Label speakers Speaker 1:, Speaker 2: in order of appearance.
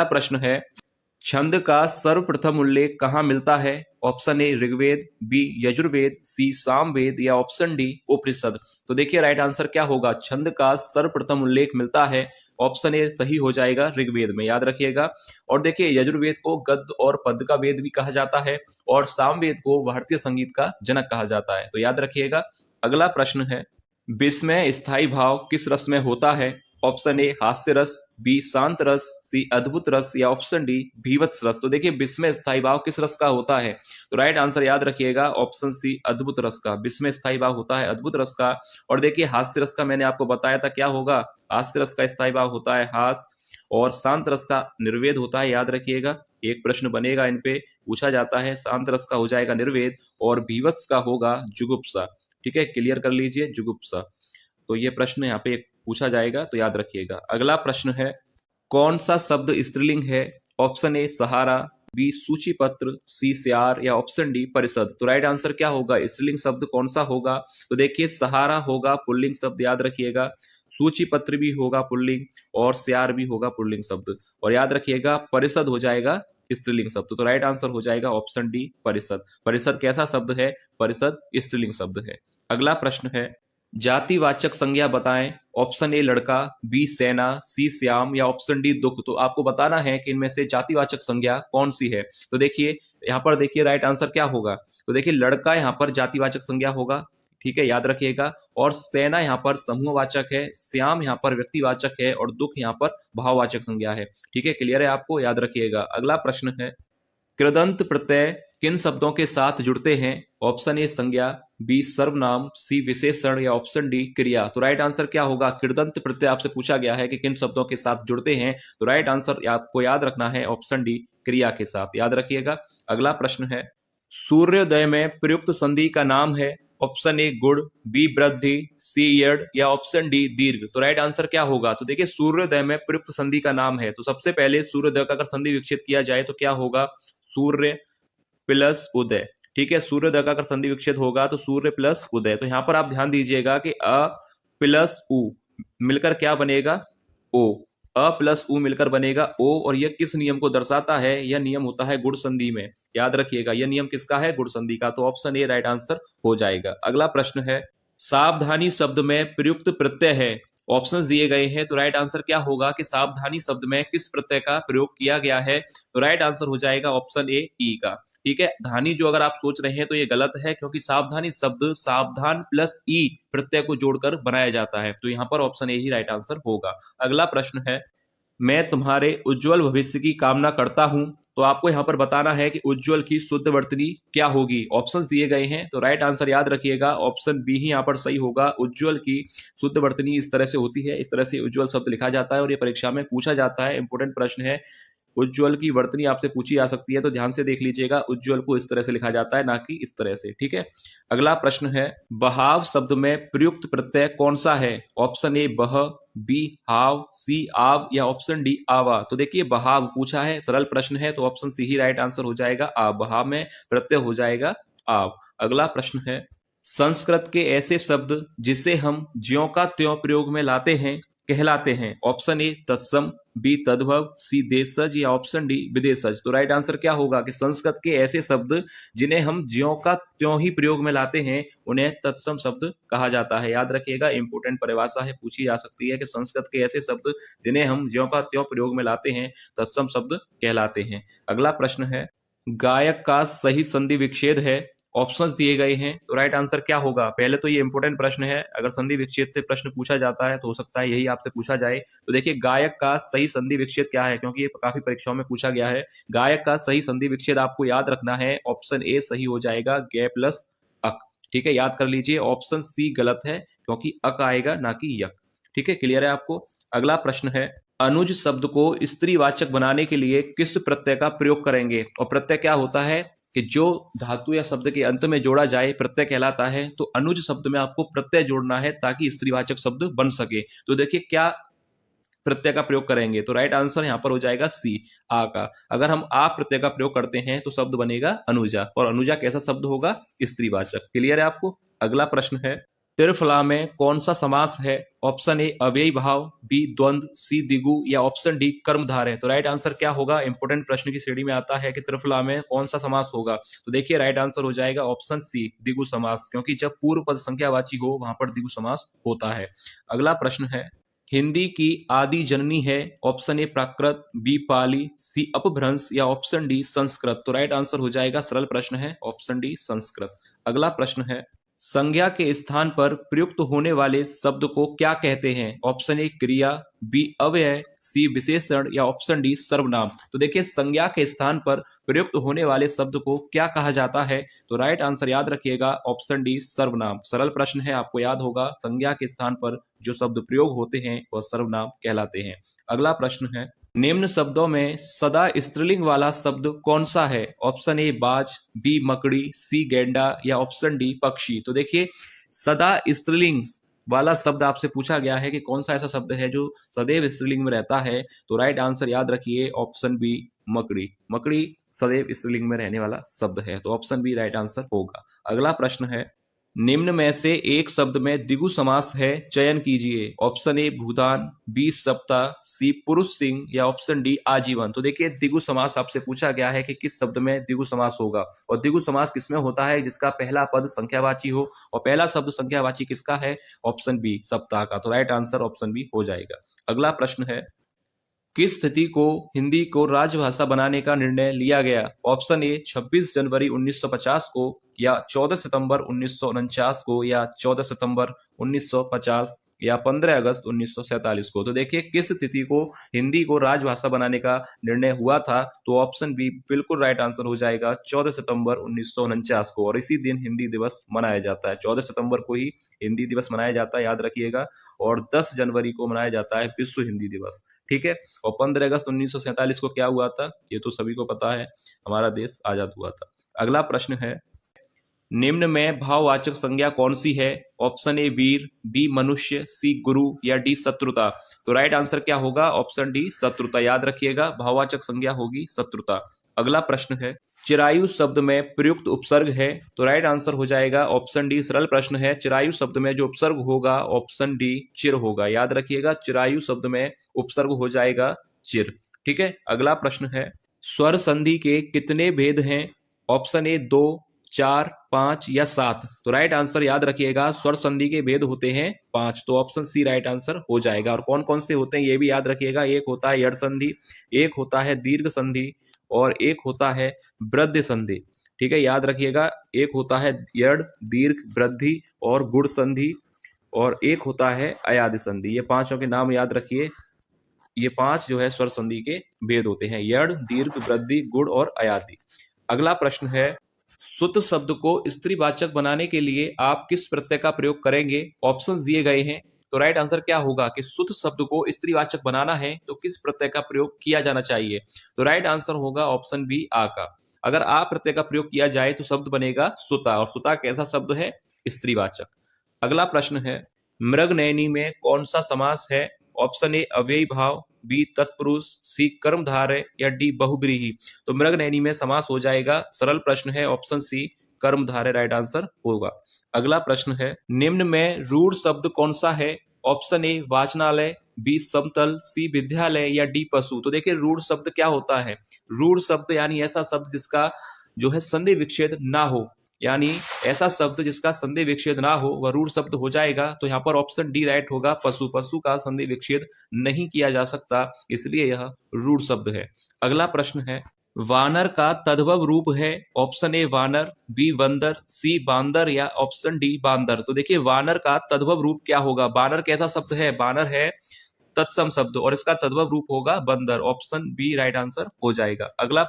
Speaker 1: प्रश्न है, छंद का सर्वप्रथम उल्लेख कहाँ मिलता है? Option A Rigveda, B Yajurveda, C Samaveda या ऑप्शन डी उपनिषद। तो देखिए राइट आंसर क्या होगा, छंद का सर्वप्रथम उल्लेख मिलता है ऑप्शन ए सही हो जाएगा ऋग्वेद में, याद रखिएगा। और देखिए यजुर्वेद को गद्य और पद्य का वेद भी कहा जाता है और सामवेद को भारतीय संगीत का जनक कहा जाता है, तो याद रखिएगा। अगला प्रश्न है, विस्मय स्थायी भाव किस रस में होता है? ऑप्शन ए हास्य रस, बी शांत रस, सी अद्भुत रस या ऑप्शन डी भीभत्स रस। तो देखिए विस्मय स्थायी भाव किस रस का होता है? तो राइट आंसर याद रखिएगा ऑप्शन सी अद्भुत रस का। विस्मय स्थायी भाव होता है अद्भुत रस का। और देखिए हास्य रस का मैंने आपको बताया था क्या होगा, हास्य रस का स्थायी भाव होता है हास, और शांत रस का निर्वेद होता है, याद रखिएगा। एक प्रश्न बनेगा इन पे, पूछा जाता है, शांत रस का हो जाएगा निर्वेद और भीभत्स का होगा जुगुप्सा। ठीक है, क्लियर कर लीजिए जुगुप्सा। तो ये प्रश्न यहाँ पे पूछा जाएगा, तो याद रखिएगा। अगला प्रश्न है, कौन सा शब्द स्त्रीलिंग है? ऑप्शन ए सहारा, बी सूचीपत्र, सी स्यार या ऑप्शन डी परिषद। तो राइट आंसर क्या होगा, स्त्रीलिंग शब्द कौन सा होगा? तो देखिए सहारा होगा पुल्लिंग शब्द, याद रखिएगा। सूचीपत्र भी होगा पुल्लिंग और स्यार भी होगा पुल्लिंग शब्द। और याद रखिएगा परिषद हो जाएगा स्त्रीलिंग शब्द। तो राइट आंसर हो जाएगा ऑप्शन डी परिषद। परिषद कैसा शब्द है? परिषद स्त्रीलिंग शब्द है। अगला प्रश्न है, जातिवाचक संज्ञा बताएं। ऑप्शन ए लड़का, बी सेना, सी श्याम या ऑप्शन डी दुख। तो आपको बताना है कि इनमें से जातिवाचक संज्ञा कौन सी है। तो देखिए यहाँ पर देखिए राइट आंसर क्या होगा। तो देखिए लड़का यहाँ पर जातिवाचक संज्ञा होगा, ठीक है, याद रखिएगा। और सेना यहाँ पर समूहवाचक है, श्याम यहाँ पर व्यक्तिवाचक है और दुख यहाँ पर भाववाचक संज्ञा है। ठीक है, क्लियर है आपको, याद रखिएगा। अगला प्रश्न है, कृदंत प्रत्यय किन शब्दों के साथ जुड़ते हैं? ऑप्शन ए संज्ञा, बी सर्वनाम, सी विशेषण या ऑप्शन डी क्रिया। तो राइट आंसर क्या होगा, कृदंत प्रत्यय आपसे पूछा गया है कि किन शब्दों के साथ जुड़ते हैं। तो राइट आंसर आपको याद रखना है ऑप्शन डी क्रिया के साथ, याद रखिएगा। अगला प्रश्न है, सूर्योदय में प्रयुक्त संधि का नाम है। ऑप्शन ए गुण, बी वृद्धि, सी यड या ऑप्शन डी दीर्घ। तो राइट आंसर क्या होगा, तो देखिए सूर्योदय में प्रयुक्त संधि का नाम है। तो सबसे पहले सूर्योदय का अगर संधि विकसित किया जाए तो क्या होगा, सूर्य प्लस उदय। ठीक है, सूर्योदय का अगर संधि विच्छेद होगा तो सूर्य प्लस उदय। तो यहां पर आप ध्यान दीजिएगा कि अ प्लस उ मिलकर क्या बनेगा, ओ। अ प्लस उ मिलकर बनेगा ओ। और यह किस नियम को दर्शाता है? यह नियम होता है गुण संधि में, याद रखिएगा। यह नियम किसका है, गुण संधि का। तो ऑप्शन ए राइट आंसर हो जाएगा। अगला प्रश्न है, सावधानी शब्द में प्रयुक्त प्रत्यय है। ऑप्शंस दिए गए हैं, तो राइट आंसर क्या होगा कि सावधानी शब्द में किस प्रत्यय का प्रयोग किया गया है? तो राइट आंसर हो जाएगा ऑप्शन ए ई का। ठीक है, धानी जो अगर आप सोच रहे हैं तो ये गलत है, क्योंकि सावधानी शब्द सावधान प्लस ई प्रत्यय को जोड़कर बनाया जाता है। तो यहाँ पर option A he right answer होगा। अगला प्रश्न है, मैं तुम्हारे उज्जवल भविष्य की कामना करता हूं। तो आपको यहां पर बताना है कि उज्जवल की शुद्ध वर्तनी क्या होगी। ऑप्शंस दिए गए हैं, तो राइट आंसर याद रखिएगा ऑप्शन बी ही यहां पर सही होगा। उज्जवल की शुद्ध वर्तनी इस तरह से होती है, इस तरह से उज्जवल शब्द लिखा जाता है और ये परीक्षा में पूछा जाता है, इंपोर्टेंट प्रश्न है। उज्जवल की वर्तनी आपसे पूछी जा सकती है, तो ध्यान से देख लीजिएगा। उज्जवल को इस तरह से लिखा जाता है, ना कि इस तरह से। ठीक है, अगला प्रश्न है, बहाव शब्द में प्रयुक्त प्रत्यय कौन सा है? ऑप्शन ए बह, बी हाव, सी आव या ऑप्शन डी आवा। तो देखिए बहाव पूछा है, सरल प्रश्न है, तो ऑप्शन सी ही राइट आंसर हो जाएगा आव। बहाव में प्रत्यय हो जाएगा आव। अगला प्रश्न है, संस्कृत के ऐसे शब्द जिसे हम ज्यों का त्यों प्रयोग में लाते हैं कहलाते हैं। ऑप्शन ए तत्सम, बी तद्भव, सी देशज या ऑप्शन डी विदेशज। तो राइट आंसर क्या होगा कि संस्कृत के ऐसे शब्द जिन्हें हम ज्यों का त्यों ही प्रयोग में लाते हैं उन्हें तत्सम शब्द कहा जाता है, याद रखिएगा। इंपोर्टेंट परिभाषा है, पूछी जा सकती है कि संस्कृत के ऐसे शब्द जिन्हें हम ज्यों का त्यों प्रयोग में लाते हैं तत्सम शब्द कहलाते हैं। अगला प्रश्न है, गायक का सही संधि विच्छेद है। ऑप्शंस दिए गए हैं, तो राइट आंसर क्या होगा। पहले तो ये इंपोर्टेंट प्रश्न है, अगर संधि विच्छेद से प्रश्न पूछा जाता है तो हो सकता है यही आपसे पूछा जाए। तो देखिए गायक का सही संधि विच्छेद क्या है, क्योंकि ये काफी परीक्षाओं में पूछा गया है। गायक का सही संधि विच्छेद आपको याद रखना है, ऑप्शन ए सही हो जाएगा, गे प्लस अक। ठीक है, याद कर लीजिए। ऑप्शन सी गलत है, क्योंकि अक आएगा ना कि यक। ठीक है, क्लियर है आपको। अगला प्रश्न है, अनुज शब्द को स्त्रीवाचक बनाने के लिए किस प्रत्यय का प्रयोग करेंगे? और प्रत्यय क्या होता है कि जो धातु या शब्द के अंत में जोड़ा जाए प्रत्यय कहलाता है। तो अनुज शब्द में आपको प्रत्यय जोड़ना है ताकि स्त्रीवाचक शब्द बन सके। तो देखिए क्या प्रत्यय का प्रयोग करेंगे, तो राइट आंसर यहां पर हो जाएगा सी आ का। अगर हम आ प्रत्यय का प्रयोग करते हैं तो शब्द बनेगा अनुजा, और अनुजा कैसा शब्द होगा, स्त्रीवाचक। क्लियर है आपको। अगला प्रश्न है, त्रिफला में कौन सा समास है? ऑप्शन ए अव्ययी भाव, बी द्वंद्व, सी द्विगु या ऑप्शन डी कर्मधारय। तो राइट आंसर क्या होगा? इंपोर्टेंट प्रश्न की श्रेणी में आता है कि त्रिफला में कौन सा समास होगा। तो देखिए राइट आंसर हो जाएगा ऑप्शन सी द्विगु समास, क्योंकि जब पूर्व पद संख्यावाची हो वहां पर द्विगु समास होता है। अगला प्रश्न है, हिंदी की आदि जननी है? ऑप्शन ए प्राकृत, बी पाली, सी अपभ्रंश या ऑप्शन डी संस्कृत। तो राइट आंसर हो जाएगा, सरल प्रश्न है, ऑप्शन डी संस्कृत। अगला प्रश्न है, संज्ञा के स्थान पर प्रयुक्त होने वाले शब्द को क्या कहते हैं? ऑप्शन ए क्रिया, बी अव्यय, सी विशेषण या ऑप्शन डी सर्वनाम। तो देखिए संज्ञा के स्थान पर प्रयुक्त होने वाले शब्द को क्या कहा जाता है? तो राइट आंसर याद रखिएगा ऑप्शन डी सर्वनाम। सरल प्रश्न है, आपको याद होगा संज्ञा के स्थान पर जो शब्द प्रयोग होते हैं वह सर्वनाम कहलाते हैं। अगला प्रश्न है, निम्न शब्दों में सदा स्त्रीलिंग वाला शब्द कौन सा है? ऑप्शन ए बाज, बी मकड़ी, सी गेंडा या ऑप्शन डी पक्षी। तो देखिए सदा स्त्रीलिंग वाला शब्द आपसे पूछा गया है कि कौन सा ऐसा शब्द है जो सदैव स्त्रीलिंग में रहता है। तो राइट आंसर याद रखिए ऑप्शन बी मकड़ी। मकड़ी सदैव स्त्रीलिंग में रहने वाला शब्द है, तो ऑप्शन बी राइट आंसर होगा। अगला प्रश्न है, निम्न में से एक शब्द में द्विगु समास है, चयन कीजिए। ऑप्शन ए भूदान, बी सप्ताह, सी पुरुष सिंह या ऑप्शन डी आजीवन। तो देखिए द्विगु समास आपसे पूछा गया है कि किस शब्द में द्विगु समास होगा, और द्विगु समास किसमें होता है? जिसका पहला पद संख्यावाची हो, और पहला शब्द संख्यावाची किसका है? ऑप्शन बी सप्ताह का। तो राइट आंसर ऑप्शन बी हो जाएगा। अगला प्रश्न है, किस स्थिति को हिंदी को राजभाषा बनाने का निर्णय लिया गया? ऑप्शन ए 26 जनवरी 1950 को, या 14 सितंबर 1949 को, या 14 सितंबर 1950 या 15 अगस्त 1947 को। तो देखिए किस स्थिति को हिंदी को राजभाषा बनाने का निर्णय हुआ था? तो ऑप्शन बी बिल्कुल राइट आंसर हो जाएगा 14 सितंबर 1949 को, और इसी दिन हिंदी दिवस मनाया जाता है। 14 सितंबर को ही हिंदी दिवस मनाया जाता है, याद रखिएगा। और 10 जनवरी को मनाया जाता है विश्व हिंदी दिवस, ठीक है। और 15 अगस्त 1947 को क्या हुआ था? ये तो सभी को पता है, हमारा देश आजाद हुआ था। अगला प्रश्न है, निम्न में भाववाचक संज्ञा कौन सी है? ऑप्शन ए वीर, बी मनुष्य, सी गुरु या डी शत्रुता। तो राइट आंसर क्या होगा? ऑप्शन डी शत्रुता। याद रखिएगा भाववाचक संज्ञा होगी शत्रुता। अगला प्रश्न है, चिरायु शब्द में प्रयुक्त उपसर्ग है? तो राइट आंसर हो जाएगा ऑप्शन डी। सरल प्रश्न है, चिरायु शब्द में जो उपसर्ग होगा ऑप्शन डी चिर होगा। याद रखिएगा चिरायु शब्द में उपसर्ग हो जाएगा चिर, ठीक है। अगला प्रश्न है, स्वर संधि के कितने भेद हैं? ऑप्शन ए 2, 4, 5 या 7। तो राइट आंसर याद रखिएगा स्वर संधि के भेद होते हैं 5। तो ऑप्शन सी राइट आंसर हो जाएगा। और कौन कौन से होते हैं ये भी याद रखिएगा। एक होता है यड़ संधि, एक होता है दीर्घ संधि, और एक होता है वृद्धि संधि, ठीक है। याद रखिएगा एक होता है यड़, दीर्घ, वृद्धि और गुण संधि, और एक होता है अयादि संधि। ये पांचों के नाम याद रखिए। ये 5 जो है स्वर संधि के भेद होते हैं, यड़, दीर्घ, वृद्धि, गुण और अयादि। अगला प्रश्न है, सुत शब्द को स्त्रीवाचक बनाने के लिए आप किस प्रत्यय का प्रयोग करेंगे? ऑप्शंस दिए गए हैं। तो राइट आंसर क्या होगा कि सुत शब्द को स्त्रीवाचक बनाना है तो किस प्रत्यय का प्रयोग किया जाना चाहिए? तो राइट आंसर होगा ऑप्शन बी आ का। अगर आ प्रत्यय का प्रयोग किया जाए तो शब्द बनेगा सुता, और सुता कैसा शब्द है? स्त्रीवाचक। अगला प्रश्न है, मृगनयनी में कौन सा समास है? ऑप्शन ए अव्ययी भाव, बी तत्पुरुष, सी कर्मधारय या डी बहुब्रीहि। तो मृगनयनी में समास हो जाएगा, सरल प्रश्न है, ऑप्शन सी कर्मधारय राइट आंसर होगा। अगला प्रश्न है, निम्न में रूढ़ शब्द कौन सा है? ऑप्शन ए वाचनालय, बी समतल, सी विद्यालय या डी पशु। तो देखिए रूढ़ शब्द क्या होता है? रूढ़ शब्द यानी ऐसा शब्द जिसका जो है संधि विच्छेद ना हो, यानी ऐसा शब्द जिसका संधि विच्छेद ना हो वह रूढ़ शब्द हो जाएगा। तो यहाँ पर ऑप्शन डी राइट होगा, पशु। पशु का संधि विच्छेद नहीं किया जा सकता, इसलिए यह रूढ़ शब्द है। अगला प्रश्न है, वानर का तद्भव रूप है? ऑप्शन ए वानर, बी बंदर, सी बांदर या ऑप्शन डी बांदर। तो देखिए वानर का तद्भव रूप क्या होगा? वानर कैसा शब्द है? वानर है तत्सम शब्द, और इसका तद्भव रूप होगा बंदर। ऑप्शन बी राइट आंसर हो जाएगा। अगला